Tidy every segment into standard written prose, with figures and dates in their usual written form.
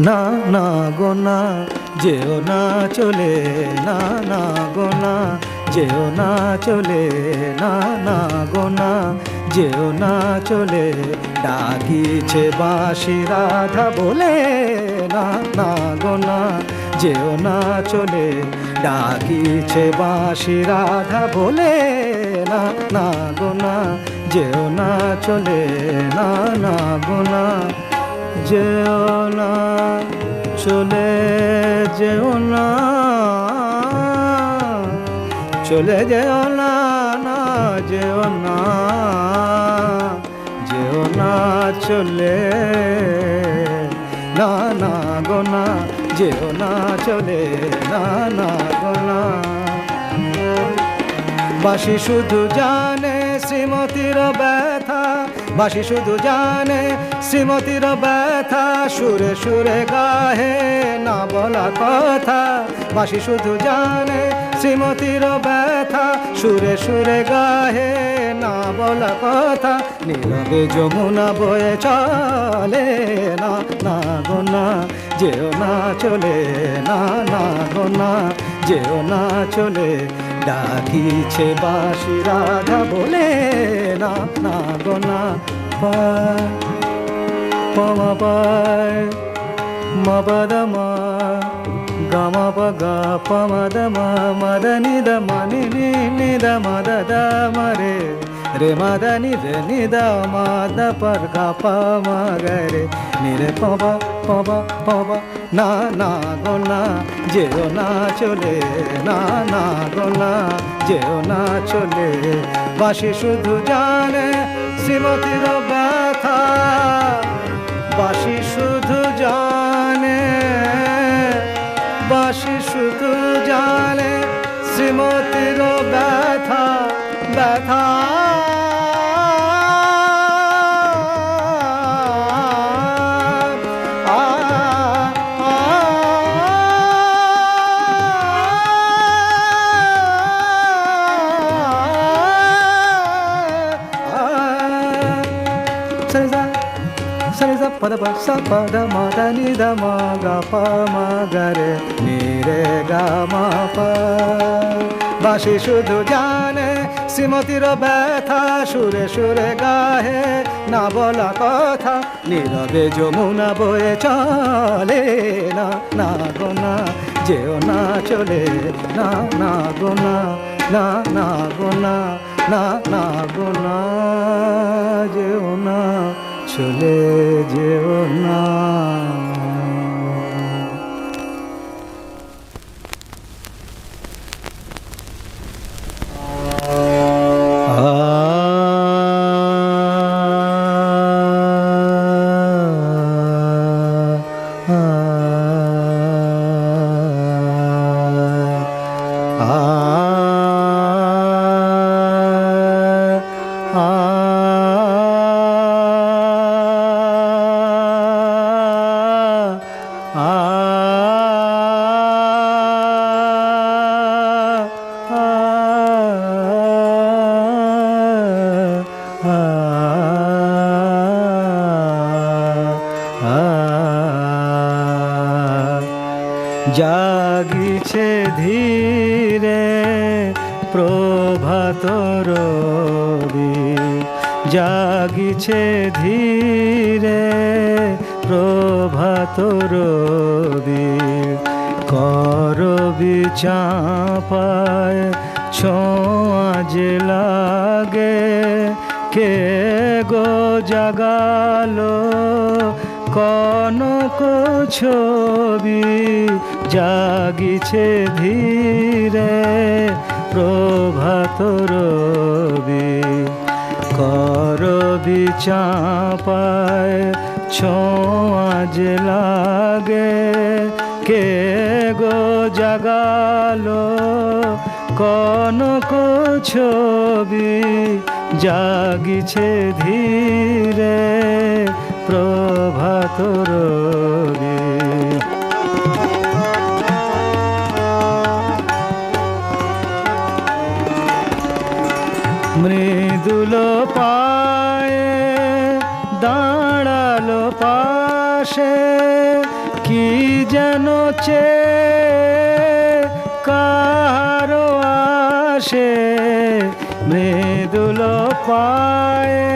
না না গো না যেও না চলে, না না গো না যেও না চলে, না না গো না যেও না চলে। ডাকিছে বাঁশি রাধা বলে, না না গো না যেও না চলে। ডাকিছে বাঁশি রাধা বলে, না না গো না যেও না চলে, না না গো না যেও না চলে, যেও না চলে, যেও না না যেও না, যেও না চলে, না না গো না যেও না চলে, না না গো না। বাঁশি শুধু জানে শ্রীমতীর ব্যথা, বাঁশি শুধু জানে শ্রীমতীর ব্যথা, সুরে সুরে গাহে না বলা কথা। বাঁশি শুধু জানে শ্রীমতীর ব্যথা, সুরে সুরে গাহে না বলা কথা। নীরবে যমুনা বয়ে চলে, না না গো না যেও না চলে, না না গো না যেও না চলে। ডাকিছে বাঁশি রাধা বলে, না না গো না। পায় পমা পায় মা পদ মা গামা প গা পমদ মা মদ নিদ মনি নি নিদ মদ দ মরে রে মদ নি রে নিদ মদ পর গা প ম রে নিরে পব পব পব। না না গো না যেও না চলে, না না গো না যেও না চলে। বাঁশি শুধু জানে শ্রীমতীর ব্যথা, বাঁশি শুধু জানে, বাঁশি শুধু জানে শ্রীমতীর ব্যথা, ব্যথা। পদ সা পদ মদ নি দ ম গ প ম গ রে নি রে গ ম প। বাঁশি শুধু জানে শ্রীমতীর ব্যথা, সুরে সুরে গাহে না বলা কথা। নীরবে যমুনা বয়ে চলে, না না গো না যেও না চলে, না না গো না, না না গো না, না না গো না যেও না চলে, যেও না। জাগিছে ধীরে প্রভাত রবি, জাগিছে ধীরে প্রভাত রবি। করবি চাঁপায় ছোঁয়া যে লাগে, কে গো জাগালো কনক ছবি। জাগিছে ধীরে প্রভাত রবি, করবি চাঁপায় ছোঁয়া যে লাগে, কে গো জাগালো কনক ছবি। জাগিছে ধীরে প্রভাত রবি। মৃদুল পায়ে দাঁড়ালো পাশে, কি যেন চেয়ে কারো আসে মৃদুল পায়ে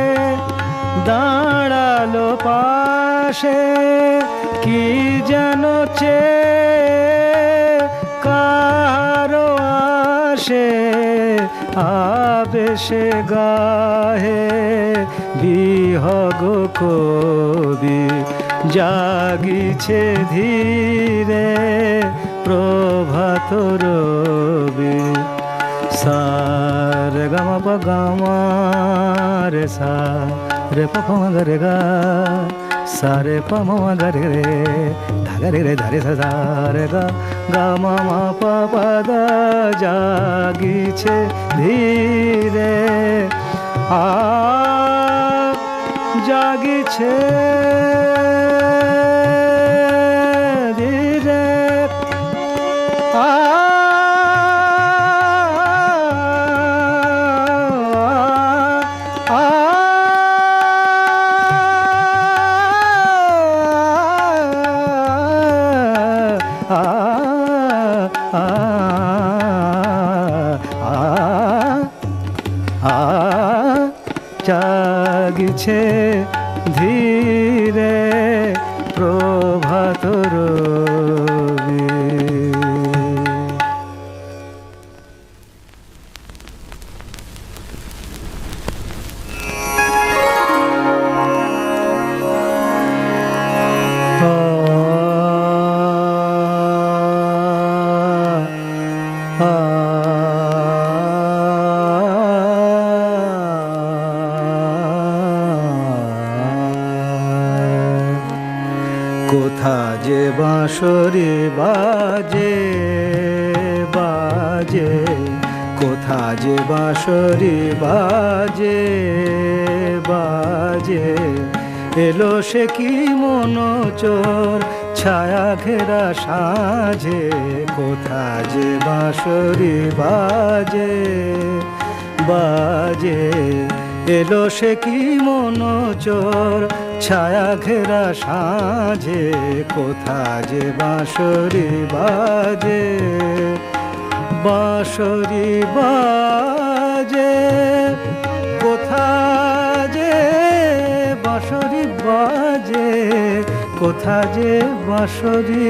দাঁড়ালো পাশে, কি যেন চেয়ে কারো আসে আবেশে গাহে বিহগ কবি জাগিছে ধীরে প্রভাত রবি। সা রে গা মা পা গা মা রে সা রে পা পা মা গা রে গা সা রে পা মা মা গা রে রে ধা গা রে রে ধা রে সা সা রে গা গা মা মা পা পা দা জাগিছে ধীরে জাগিছে ধীরে জাগিছে ধীরে প্রভাত রবি। কোথা যে বাঁশরি বাজে বাজে, কোথা যে বাঁশরি বাজে বাজে, এলো সে কি মনোচর ছায়া ঘেরা সাঁঝে। কোথা যে বাঁশরি বাজে বাজে, এলো সে কি মনোচর ছায়া ঘেরা সাঁঝে। কোথা যে বাঁশরি বাজে বাঁশরি বাজে, কোথা যে বাঁশরি বাজে, কোথা যে বাঁশরি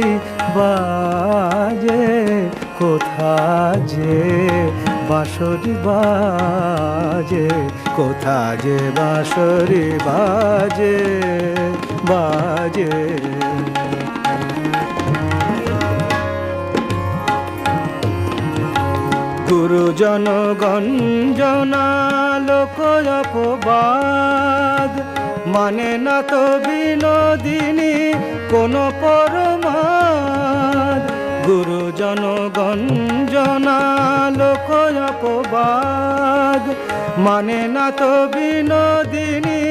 বাজে, কোথা যে বাঁশরি বাজে, কোথা যে বাঁশরি বাজে বাজে। গুরুজন গঞ্জনা লোক অপবাদ, মানে না তো বিনোদিনী কোন পরমাদ। গুরুজন গঞ্জনা লোক অপবাদ, মানে না তো বিনোদিনী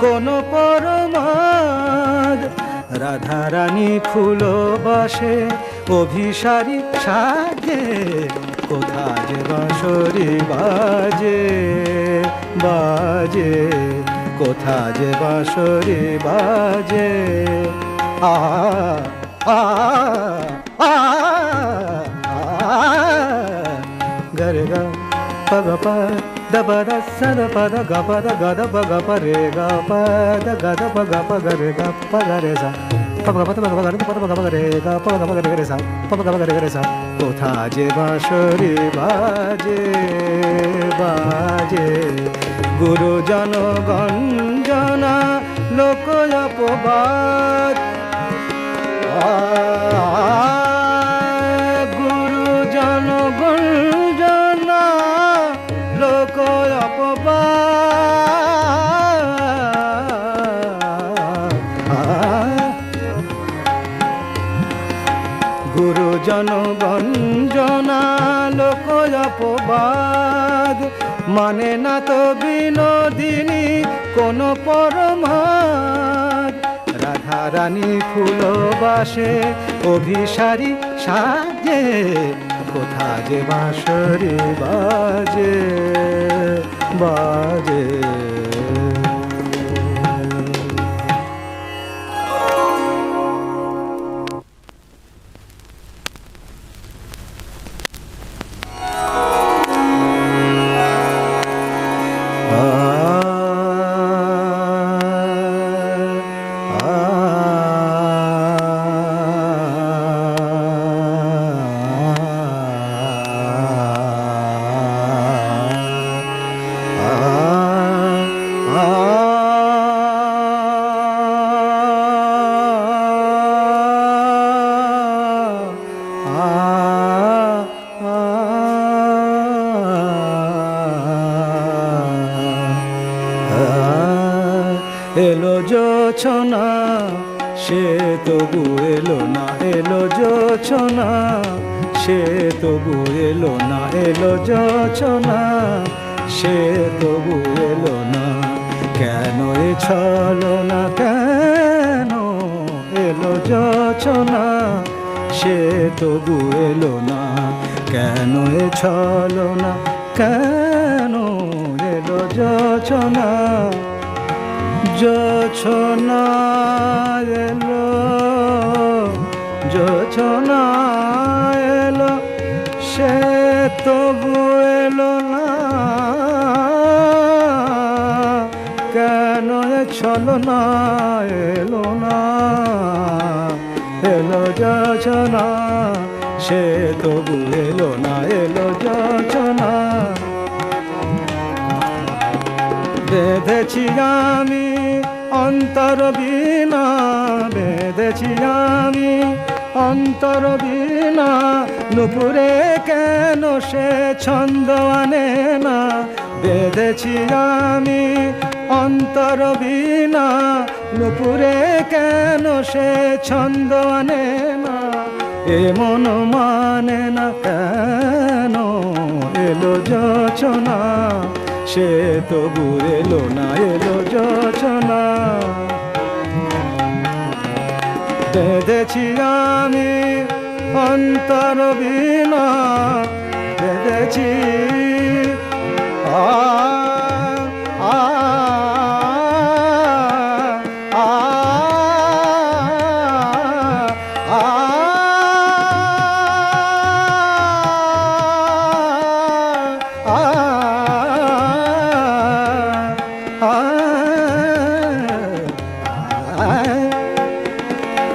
কোন পরমাদ। রাধারানী ফুলবাসে অভিসারী সাজে, কোথা যে বাঁশরি বাজে বাজে, কোথা যে বাঁশরি বাজে। আ আ আ গরে গা পা গা পা দ পা দ সা দ পা দ গা পা দ গা দ পা গা পা রে গা পা দ গা দ পা গা পা গা রে গা পা গা রে সা পা গা পা দ গা পা গা রে পা গা পা রে গা পা গা পা রে রে সা পা গা পা রে রে সা। কোথা যে বাঁশরি বাজে বাজে, গুরুজন গঞ্জনা লোক অপবাদ। গুরুজন গঞ্জনা লোক অপবাদ। গুরুজন গঞ্জনা লোক অপবাদ, মানে না তো বিনোদিনী কোন পরমাদ। রাধারানী ফুলবাসে অভিসারী সাজে, কোথা যে বাঁশরি বাজে বাজে। এলো জোছনা সে তবু এলো না, এলো জোছনা সে তবু এলো না, এলো জোছনা সে তবু এলো না। কেন এ ছলনা, কেন এলো জোছনা সে তবু এলো না, কেন এ ছলনা, কেন এলো জোছনা। জোছনা এলো, জোছনা এলো সে তবু এলো না, কেন এ ছলনা এলো না, এলো জোছনা সে তবু এলো না, এলো জোছনা। বেঁধেছি আমি অন্তর বীণা, বেঁধেছি আমি অন্তর বীণা, নুপুরে কেন সে ছন্দ আনে না। বেঁধেছি আমি অন্তর বীণা, নুপুরে কেন সে ছন্দ আনে না। এ মন মানে না কেন এলো জোছনা সে তবু এলো না, এলো জোছনা। বেঁধেছি আমি অন্তর বীণা, বেঁধেছি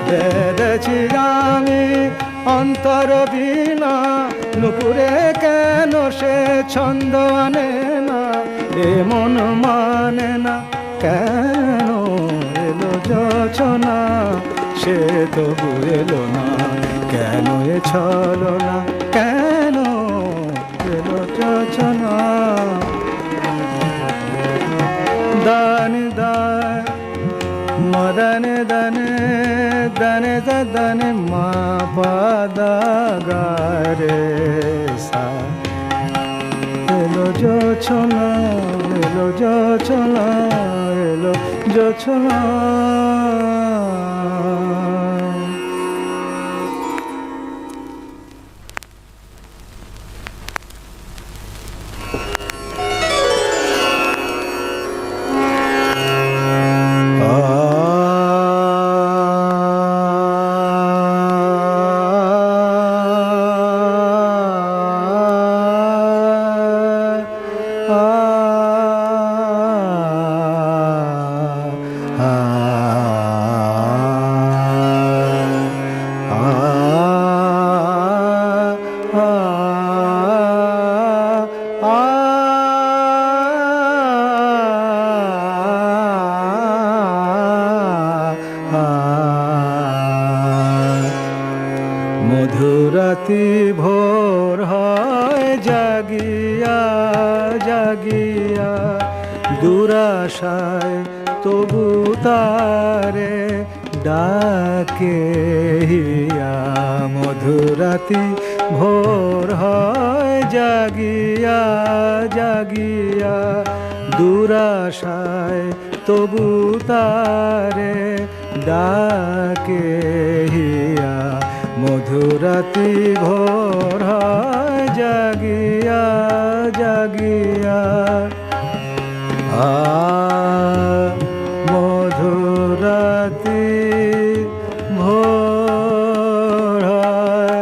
বেঁধেছি আমি অন্তর বীণা, নুপুরে কেন সে ছন্দ আনে না। এ মন মানে না কেন এলো জোছনা সে তবু এলো না, কেন এ ছলনা, কেন এলো জোছনা। দানি দান মদনে দনে দনে দনে মা পাদা গারে সা। এলো জোছনা, এলো জোছনা, এলো জোছনা। মধুরাতি ভোর হয় জাগিয়া জাগিয়া, দুরাশায় তবু তারে ডাকে হিয়া। মধুরাতি ভোর হয় জাগিয়া জাগিয়া, দুরাশায় তবু তারে ডাকে হিয়া। মধুরাতি ভোর হয় জাগিয়া জাগিয়া, মধুরাতি ভোর হয়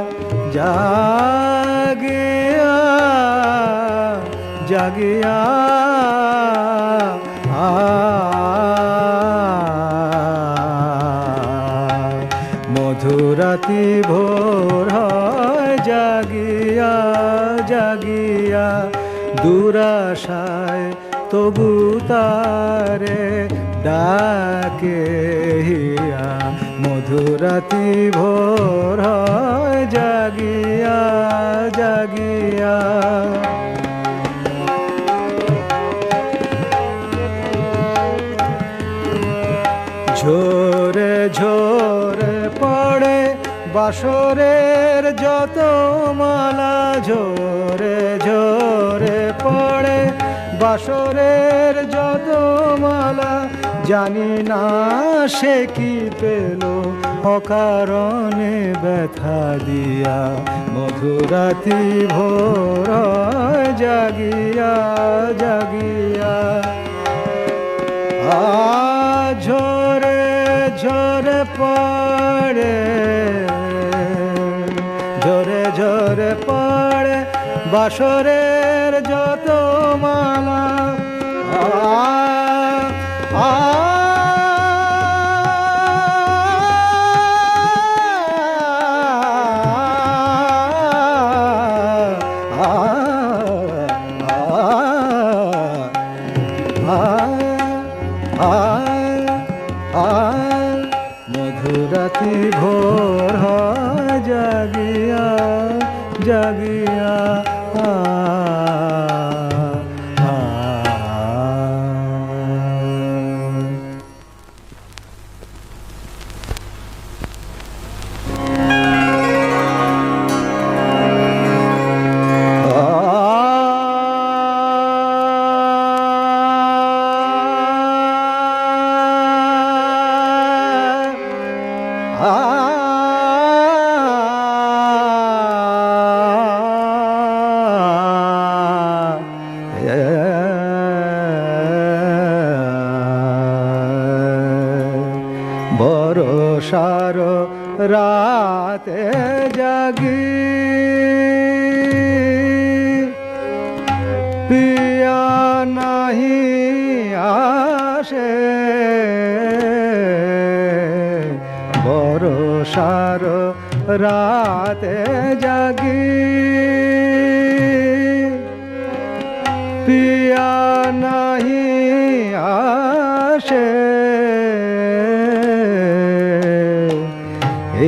জাগিয়া জাগিয়া। মধুরাতি ভোর হয় জাগিয়া জাগিয়া, দুরাশায় তবু তারে ডাকে হিয়া। মধুরাতি ভোর হয় জাগিয়া জাগিয়া। বাসরের যত মালা ঝরে ঝরে পড়ে, বাসরের যত মালা জানি না সে কি পেল অকারণে ব্যথা দিয়া, মধুরাতি ভোর জাগিয়া জাগিয়া। ঝরে ঝরে পড়ে, ঝরে ঝরে পড়ে বাসরের যত মালা। মধুরাতি ভোর হয় জাগিয়া জাগিয়া। বরষার রাতে জাগি পিয়া নাহি আসে, বরষার রাতে জাগি পিয়া নাহি আসে,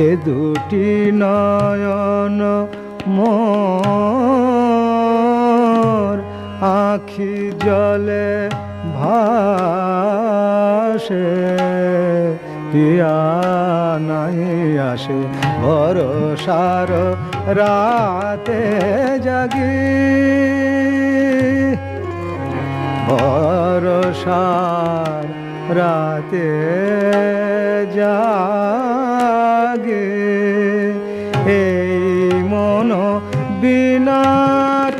এ দুটি নয়ন মোর আখি জলে ভাসে, পিয়া নাই আসে ভরসার রাতে জাগি, ভরসার রাতে জাগে, এই মন বিনা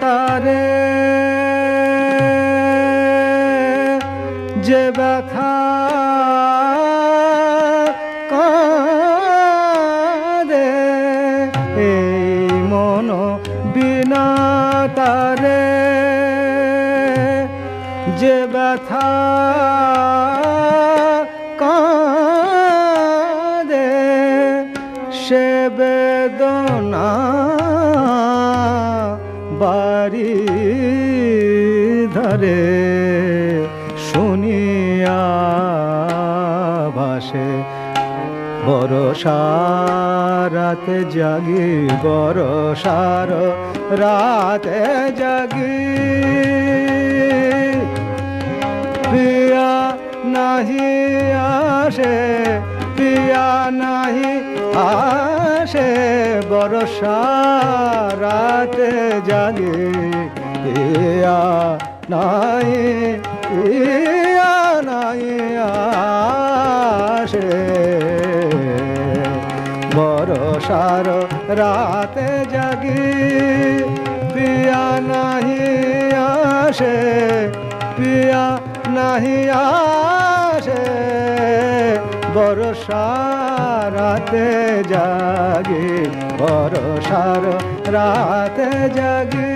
তারে যে ব্যথা কাঁদে, এই মন বিনা তারে যে ব্যথা কাঁদে, সে বেদনা বাড়ি ধরে শুনিয়া ভাসে, বরষার রাতে জাগি, বরষার রাতে জাগি, পিয়া নাহি আসে, পিয়া নাহি আসে, বরষার রাতে জাগি, পিয়া নাহি, পিয়া নাহি আসে, বরষার রাতে জাগি, পিয়া নাহি আসে, পিয়া নাহি আসে, বরষার রাতে জাগি, বরষার রাতে জাগি।